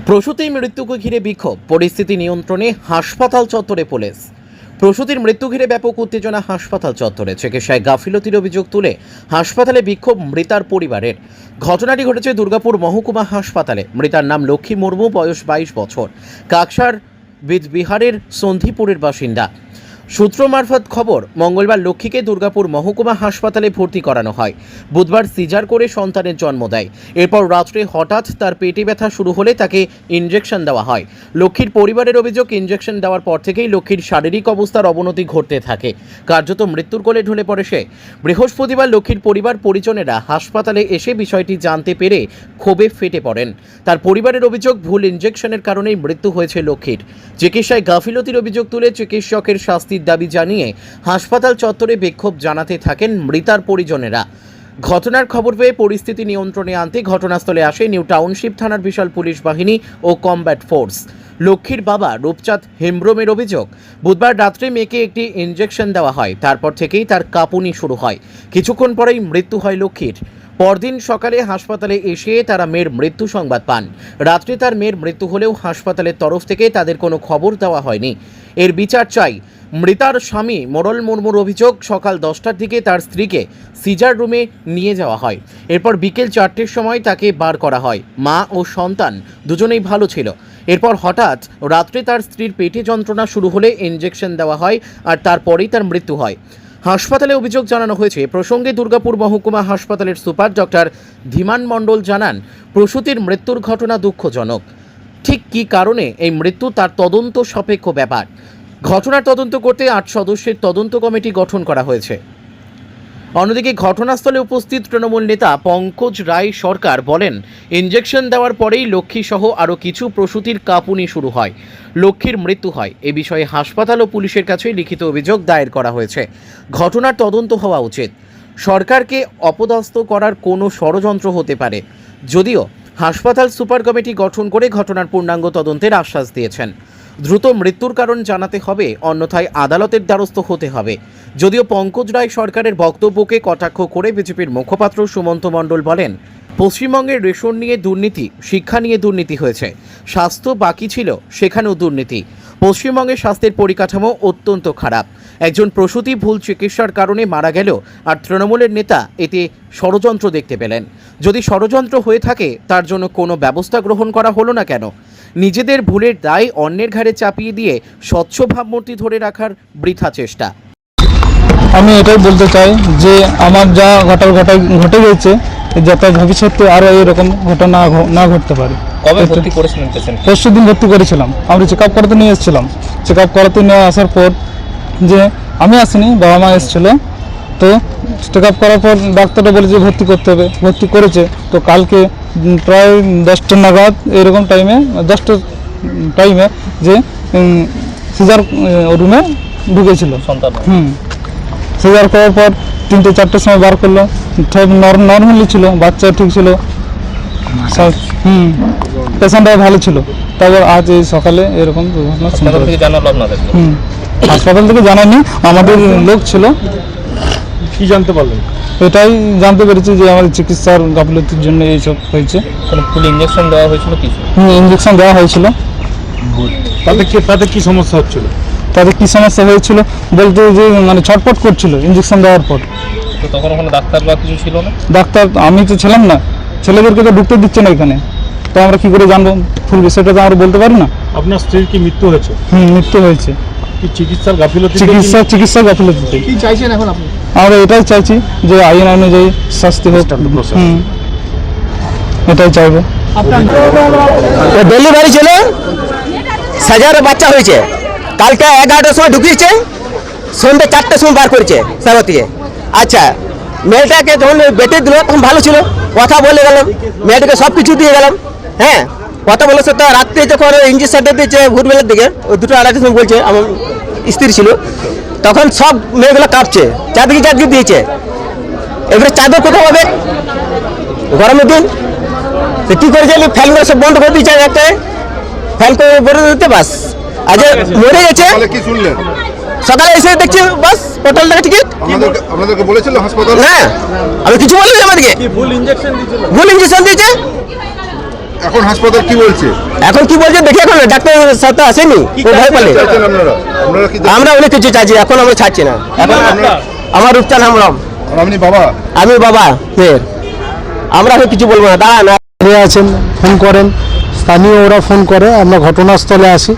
প্রসূতির মৃত্যুকে ঘিরে বিক্ষোভ, পরিস্থিতি নিয়ন্ত্রণে হাসপাতাল চত্বরে পুলিশ। প্রসূতির মৃত্যু ঘিরে ব্যাপক উত্তেজনা হাসপাতাল চত্বরে। চিকিৎসায় গাফিলতির অভিযোগ তুলে হাসপাতালে বিক্ষোভ মৃতার পরিবারের। ঘটনাটি ঘটেছে দুর্গাপুর মহকুমা হাসপাতালে। মৃতার নাম লক্ষ্মী মুর্মু, বয়স 22 বছর, কাকসার বিহারের সন্ধিপুরের বাসিন্দা। সূত্র মারফত খবর, মঙ্গলবার লক্ষ্মীকে দুর্গাপুর মহকুমা হাসপাতালে ভর্তি করানো হয়। বুধবার সিজার করে সন্তানের জন্ম দেয়। এরপর রাত্রে হঠাৎ তার পেটে ব্যথা শুরু হলে তাকে ইনজেকশন দেওয়া হয়। লক্ষ্মীর পরিবারের অভিযোগ, ইনজেকশন দেওয়ার পর থেকেই লক্ষ্মীর শারীরিক অবস্থার অবনতি ঘটতে থাকে। কার্যত মৃত্যুর কোলে ঢলে পড়ে সে। বৃহস্পতিবার লক্ষ্মীর পরিবার পরিজনেরা হাসপাতালে এসে বিষয়টি জানতে পেরে ক্ষোভে ফেটে পড়েন। তার পরিবারের অভিযোগ, ভুল ইনজেকশনের কারণেই মৃত্যু হয়েছে লক্ষ্মীর। চিকিৎসায় গাফিলতির অভিযোগ তুলে চিকিৎসকের শাস্তি দাবি জানিয়ে হাসপাতাল চত্বরে বিক্ষোভ জানাতে থাকেন মৃতার পরিজনেরা। ঘটনার খবর পেয়ে পরিস্থিতি নিয়ন্ত্রণে আনতে ঘটনাস্থলে আসে নিউ টাউনশিপ থানার বিশাল পুলিশ বাহিনী ও কমব্যাট ফোর্স। লক্ষ্মীর বাবা রূপচাঁদ হেমব্রমের অভিযোগ, বুধবার রাত্রে মেয়েকে একটি ইনজেকশন দেওয়া হয়। তারপর থেকেই তার কাঁপুনি শুরু হয়। কিছুক্ষণ পরেই মৃত্যু হয় লক্ষ্মীর। পরদিন সকালে হাসপাতালে এসে তারা মেয়ের মৃত্যু সংবাদ পান। রাত্রে তার মেয়ের মৃত্যু হলেও হাসপাতালের তরফ থেকে তাদের কোনো খবর দেওয়া হয়নি। এর বিচার চাই। মৃতার স্বামী মোড়ল মুর্মুর অভিযোগ, সকাল 10টার দিকে তার স্ত্রীকে সিজার রুমে নিয়ে যাওয়া হয়। এরপর বিকেল 4টের সময় তাকে বার করা হয়। মা ও সন্তান দুজনেই ভালো ছিল। এরপর হঠাৎ রাত্রে তার স্ত্রীর পেটে যন্ত্রণা শুরু হলে ইনজেকশন দেওয়া হয় আর তারপরেই তার মৃত্যু হয়। হাসপাতালে অভিযোগ জানানো হয়েছে। প্রসঙ্গে দুর্গাপুর মহকুমা হাসপাতালের সুপার ডক্টর ধীমান মণ্ডল জানান, প্রসূতির মৃত্যুর ঘটনা দুঃখজনক। ঠিক কী কারণে এই মৃত্যু তার তদন্ত সাপেক্ষ ব্যাপার। ঘটনার তদন্ত করতে 8 সদস্যের তদন্ত কমিটি গঠন করা হয়েছে। অন্যদিকে ঘটনাস্থলে উপস্থিত তৃণমূল নেতা পঙ্কজ রায় সরকার বলেন, ইনজেকশন দেওয়ার পরেই লক্ষ্মী সহ আরও কিছু প্রসূতির কাঁপুনি শুরু হয়, লক্ষ্মীর মৃত্যু হয়। এ বিষয়ে হাসপাতাল ও পুলিশের কাছে লিখিত অভিযোগ দায়ের করা হয়েছে। ঘটনার তদন্ত হওয়া উচিত। সরকারকে অপদস্থ করার কোনো ষড়যন্ত্র হতে পারে। যদিও হাসপাতাল সুপার কমিটি গঠন করে ঘটনার পূর্ণাঙ্গ তদন্তের আশ্বাস দিয়েছেন। দ্রুত মৃত্যুর কারণ জানাতে হবে, অন্যথায় আদালতের দ্বারস্থ হতে হবে। যদিও পঙ্কজ রায় সরকারের বক্তব্যকে কটাক্ষ করে বিজেপির মুখপাত্র সুমন্ত মণ্ডল বলেন, পশ্চিমবঙ্গের রেশন নিয়ে দুর্নীতি, শিক্ষা নিয়ে দুর্নীতি হয়েছে, স্বাস্থ্য বাকি ছিল সেখানেও দুর্নীতি। পশ্চিমবঙ্গের স্বাস্থ্যের পরিকাঠামো অত্যন্ত খারাপ। একজন প্রসূতি ভুল চিকিৎসার কারণে মারা গেল, আর তৃণমূলের নেতা এতে ষড়যন্ত্র দেখতে পেলেন। যদি ষড়যন্ত্র হয়ে থাকে তার জন্য কোনো ব্যবস্থা গ্রহণ করা হলো না কেন? নিজেদের ভুলের দায় অন্যের ঘাড়ে চাপিয়ে দিয়ে স্বচ্ছ ভাবমূর্তি ধরে রাখার বৃথা চেষ্টা। আমি এটাই বলতে চাই যে আমার যা ঘটে গেছে, যাতে ভবিষ্যতে আরও এরকম ঘটনা না ঘটতে পারে। কবে ভর্তি করেছিলেন পেশেন্ট? পরশু দিন ভর্তি করেছিলাম। আমরা চেক আপ করাতে নিয়ে এসেছিলাম। চেক আপ করাতে নিয়ে আসার পর, যে আমি আসিনি, বাবা মা এসেছিলো, তো চেক আপ করার পর ডাক্তাররা বলে যে ভর্তি করতে হবে। ভর্তি করেছে। তো কালকে প্রায় 10টা নাগাদ এরকম টাইমে, 10টার টাইমে যে সিজার রুমে ঢুকেছিল সন্তান। সিজার করার পর 3টে-4টের সময় বার করলো। সব নর্মালি ছিল, বাচ্চা ঠিক ছিল, সব পেশেন্টরা ভালো ছিল। তারপর আজ এই সকালে এরকম দুর্ঘটনা হাসপাতাল থেকে জানালো আপনাদেরকে? হাসপাতাল থেকে জানায়নি, আমাদের লোক ছিল। কি জানতে পারলেন? এটাই জানতে পেরেছি যে আমাদের চিকিৎসার গাফিলতির জন্য এইসব হয়েছে। ফুল ইনজেকশন দেওয়া হয়েছিল কিছু? ইনজেকশন দেওয়া হয়েছিল। তাতে কি সমস্যা হচ্ছিল? তাদের কি সমস্যা হয়েছিল বলতে, যে মানে ছটফট করছিল ইনজেকশন দেওয়ার পর। তো তখন ওখানে ডাক্তার বা কিছু ছিল না? ডাক্তার আমি তো ছিলাম না, ছেলেদেরকে তো ঢুকতে দিচ্ছে না এখানে। তো আমরা কি করে জানবো ফুল বিষয়টা? তো আমরা বলতে পারি না। আপনার স্ত্রীর কি মৃত্যু হয়েছে? মৃত্যু হয়েছে। কি চিকিৎসার গাফিলতি? চিকিৎসা গাফিলতিতে। কি চাইছেন এখন আপনি? আমরা এটাই চাইছি যে আইন অনুযায়ী শাস্তি হোক। এটাই চাইবো। ডেলিভারি ছিল, সাজারে বাচ্চা হয়েছে। কালকে 11টার সময় ঢুকিয়েছে, সন্ধ্যে 4টার সময় বার করেছে সারা থেকে। আচ্ছা, মেয়েটাকে যখন বেটে দিল তখন ভালো ছিল, কথা বলে গেলাম, মেয়েটাকে সব কিছু দিয়ে গেলাম। হ্যাঁ, কথা বলেছে। তো রাত্রে যখন ইঞ্জেকশনটা দিয়েছে ভোরবেলার দিকে, ওই 2টা-2:30টার সময় বলছে, আমার স্ত্রী ছিল, তখন সব মেয়েগুলো কাঁপছে, চারদিকে দিয়েছে। এবারে চাদর কোথাও হবে গরমের দিন? তো কী করেছে, ফ্যানগুলো সব বন্ধ করে দিয়েছে। একটা ফ্যান করে বেরো দিতে, বাস আজ মরে গেছে। সকালে এসে দেখছি বাস টোটাল টাকা টিকিট। আপনাদেরকে বলেছিল হাসপাতাল? না, আমি কিছু বলিনি। আমাদেরকে ভুল ইনজেকশন দিয়েছে। এখন হাসপাতাল কি বলছে? এখন কি বলছে দেখি, এখন ডাক্তারের সাথে আসেনি, ও ভয় পেলে। চাইছেন আপনারা? আপনারা কি আমরা অনেক কিছু চাইছি, এখন আমরা ছাড়ছি না। এখন আমার রূপচান হামরম, আর আপনি বাবা? আমি বাবা মেয়ের, আমরা এখন কিছু বলবো না। দাঁড়ান, হয়ে আছেন, ফোন করেন, স্থানীয় ওরা ফোন করে, আমরা ঘটনাস্থলে আসি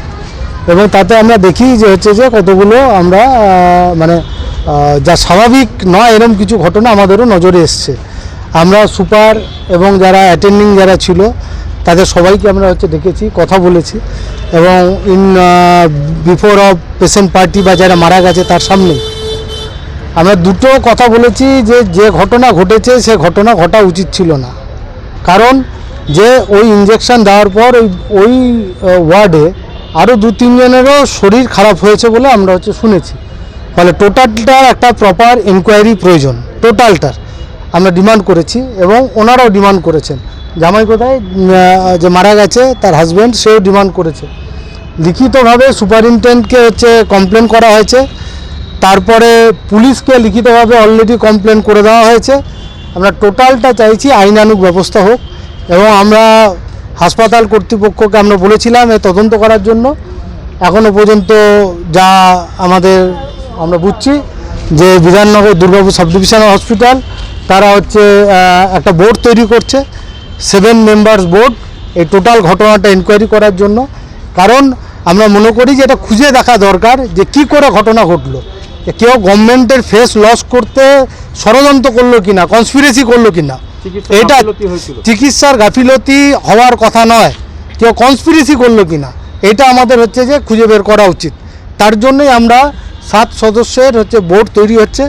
এবং তাতে আমরা দেখি যে হচ্ছে যে কতগুলো আমরা মানে যা স্বাভাবিক নয় এরকম কিছু ঘটনা আমাদেরও নজরে এসছে। আমরা সুপার এবং যারা অ্যাটেন্ডিং যারা ছিল তাদের সবাইকে আমরা হচ্ছে ডেকেছি, কথা বলেছি এবং বিফোর অফ পেশেন্ট পার্টি বা যারা মারা গেছে তার সামনে আমরা দুটো কথা বলেছি যে যে ঘটনা ঘটেছে সে ঘটনা ঘটা উচিত ছিল না। কারণ যে ওই ইঞ্জেকশন দেওয়ার পর ওই ওয়ার্ডে আরও 2-3 জনেরও শরীর খারাপ হয়েছে বলে আমরা হচ্ছে শুনেছি। ফলে টোটালটার একটা প্রপার এনকোয়ারি প্রয়োজন, টোটালটার আমরা ডিমান্ড করেছি এবং ওনারাও ডিমান্ড করেছেন। জামাই কোথায় যে মারা গেছে তার হাজব্যান্ড, সেও ডিমান্ড করেছে। লিখিতভাবে সুপারিনটেন্ডেন্টকে হচ্ছে কমপ্লেন করা হয়েছে, তারপরে পুলিশকে লিখিতভাবে অলরেডি কমপ্লেন করে দেওয়া হয়েছে। আমরা টোটালটা চাইছি আইনানুগ ব্যবস্থা হোক এবং আমরা হাসপাতাল কর্তৃপক্ষকে আমরা বলেছিলাম এ তদন্ত করার জন্য। এখনও পর্যন্ত যা আমরা বুঝছি যে Bidhannagar Durgapur sub divisional hospital তারা হচ্ছে একটা বোর্ড তৈরি করছে, 7 মেম্বার্স বোর্ড, এই টোটাল ঘটনাটা এনকোয়ারি করার জন্য। কারণ আমরা মনে করি যে এটা খুঁজে দেখা দরকার যে কী করে ঘটনা ঘটলো, কেউ গভর্নমেন্টের ফেস লস করতে ষড়যন্ত্র করলো কিনা, কনস্পিরেসি করলো কিনা। এটা চিকিৎসার গাফিলতি হওয়ার কথা নয়, কেউ কনস্পিরেসি করলো কিনা, এটা আমাদের হচ্ছে যে খুঁজে বের করা উচিত। তার জন্যই আমরা 7 সদস্যের হচ্ছে বোর্ড তৈরি হচ্ছে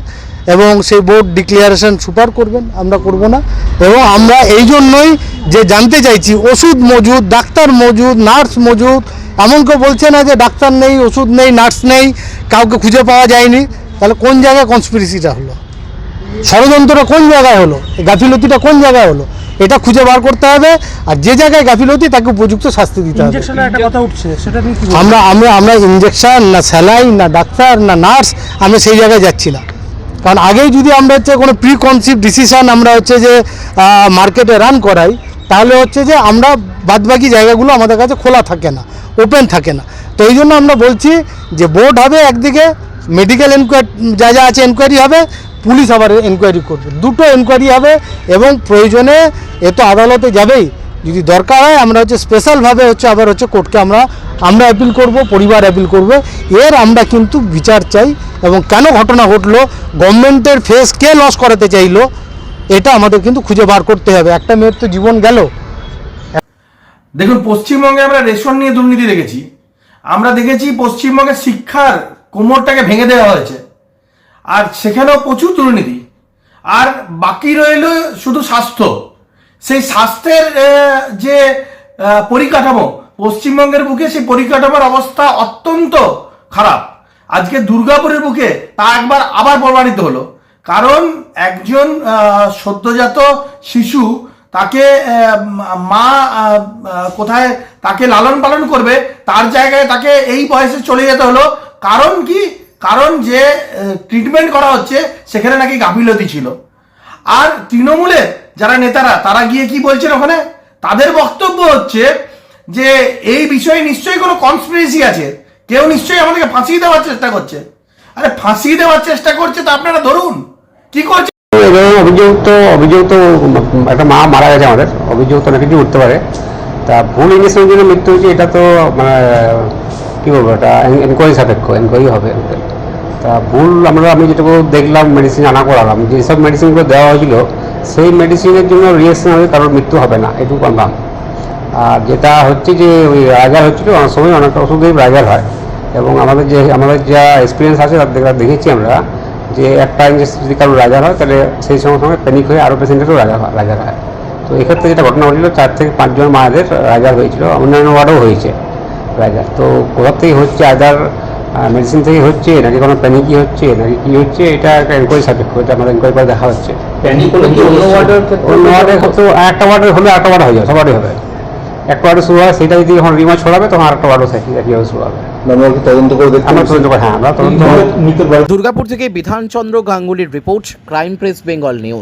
এবং সেই বোর্ড ডিক্লারেশন সুপার করবেন, আমরা করব না। এবং আমরা এই জন্যই যে জানতে চাইছি ওষুধ মজুদ, ডাক্তার মজুদ, নার্স মজুদ, এমন কেউ বলছে না যে ডাক্তার নেই, ওষুধ নেই, নার্স নেই, কাউকে খুঁজে পাওয়া যায়নি। তাহলে কোন জায়গায় কনস্পিরেসিটা হলো, ষড়যন্ত্রটা কোন জায়গায় হলো, গাফিলতিটা কোন জায়গায় হলো, এটা খুঁজে বার করতে হবে। আর যে জায়গায় গাফিলতি তাকে উপযুক্ত শাস্তি দিতে হবে। আমরা ইঞ্জেকশন না স্যালাইন না ডাক্তার না নার্স, আমরা সেই জায়গায় যাচ্ছি না। কারণ আগেই যদি আমরা হচ্ছে কোনো প্রি কনসিভ ডিসিশন আমরা হচ্ছে যে মার্কেটে রান করাই, তাহলে হচ্ছে যে আমরা বাদবাকি জায়গাগুলো আমাদের কাছে খোলা থাকে না, ওপেন থাকে না। তো এই জন্য আমরা বলছি যে বোর্ড হবে একদিকে, মেডিকেল এনকোয়ারি যা যা আছে এনকোয়ারি হবে, পুলিশ আবার এনকোয়ারি করবে, দুটো এনকোয়ারি হবে এবং প্রয়োজনে এ তো আদালতে যাবেই, যদি দরকার হয় আমরা হচ্ছে স্পেশালভাবে হচ্ছে আবার হচ্ছে কোর্টকে আমরা অ্যাপিল করব, পরিবার অ্যাপিল করবে। এর আমরা কিন্তু বিচার চাই এবং কেন ঘটনা ঘটলো, গভর্নমেন্টের ফেস কে লস করাতে চাইলো, এটা আমাদের কিন্তু খুঁজে বার করতে হবে। একটা মেয়ের তো জীবন গেল। দেখুন, পশ্চিমবঙ্গে আমরা রেশন নিয়ে দুর্নীতি দেখেছি, আমরা দেখেছি পশ্চিমবঙ্গের শিক্ষার কোমরটাকে ভেঙে দেওয়া হয়েছে, আর সেখানেও প্রচুর দুর্নীতি। আর বাকি রইল শুধু স্বাস্থ্য। সেই স্বাস্থ্যের যে পরিকাঠামো পশ্চিমবঙ্গের বুকে, সেই পরিকাঠামোর অবস্থা অত্যন্ত খারাপ। আজকে দুর্গাপুরের বুকে তা একবার আবার প্রমাণিত হলো। কারণ একজন সদ্যজাত শিশু, তাকে মা কোথায় তাকে লালন পালন করবে, তার জায়গায় তাকে এই বয়সে চলে যেতে হলো। কারণ কি? কারণ যে ট্রিটমেন্ট করা হচ্ছে সেখানে নাকি গাফিলতি ছিল। আর তৃণমূলের যারা নেতারা, তারা গিয়ে কি বলছেন ওখানে, তাদের বক্তব্য হচ্ছে যে এই বিষয়ে নিশ্চয়ই কোনো কনস্পিরেসি আছে, কেউ নিশ্চয়ই আমাদেরকে ফাঁসিয়ে দেওয়ার চেষ্টা করছে। আরে ফাঁসিয়ে দেওয়ার চেষ্টা করছে তো আপনারা ধরুন, কি করছে? অভিযোগ তো একটা মা মারা গেছে আমাদের, অভিযোগ তো অনেক কিছু উঠতে পারে। তা ভুল ইঞ্জেকশনের জন্য মৃত্যু হয়েছে, এটা তো মানে কী বলবো, এটা এনকোয়ারি সাপেক্ষ, এনকোয়ারি হবে। তা ভুল আমি যেটুকু দেখলাম, মেডিসিন আনা করালাম, যেসব মেডিসিনগুলো দেওয়া হয়েছিল সেই মেডিসিনের জন্য রিয়েকশন হবে, কারোর মৃত্যু হবে না, এটুকু কনফার্ম। আর যেটা হচ্ছে যে ওই রাজার হচ্ছিল, অনেক সময় অনেকটা ওষুধেই রাজার হয়। এবং আমাদের যা এক্সপিরিয়েন্স আছে তার দেখেছি আমরা যে একটা ইঞ্জেকশন যদি কারোর রাজার হয়, তাহলে সেই সঙ্গে প্যানিক হয়ে আরও পেশেন্টেরও রাজার হয়। তো এক্ষেত্রে যেটা ঘটনা ঘটেছিল, 4 থেকে 5 জন মায়েদের রাজার হয়েছিল, অন্যান্য ওয়ার্ডেও হয়েছে রাজার। তো কোথা থেকে হচ্ছে, আদার মেডিসিন থেকে হচ্ছে নাকি কোনো প্যানিকই হচ্ছে নাকি কী হচ্ছে, এটা একটা এনকোয়ারি সাপেক্ষ, এটা আমাদের এনকোয়ারি করে দেখা হচ্ছে। অন্য ওয়ার্ডের তো একটা ওয়ার্ডের হলে আরেকটা ওয়ার্ড হয়ে যাবে, সবারই হবে। একটা ওয়ার্ডে শুরু হয়, সেটা যদি যখন রিমার্চ ছড়াবে তখন আরেকটা ওয়ার্ডও একইভাবে শুরু হবে। তদন্ত করে আমরা তদন্ত করে, হ্যাঁ আমরা তদন্ত। দুর্গাপুর থেকে বিধানচন্দ্র গাঙ্গুলির report, crime press Bengal news.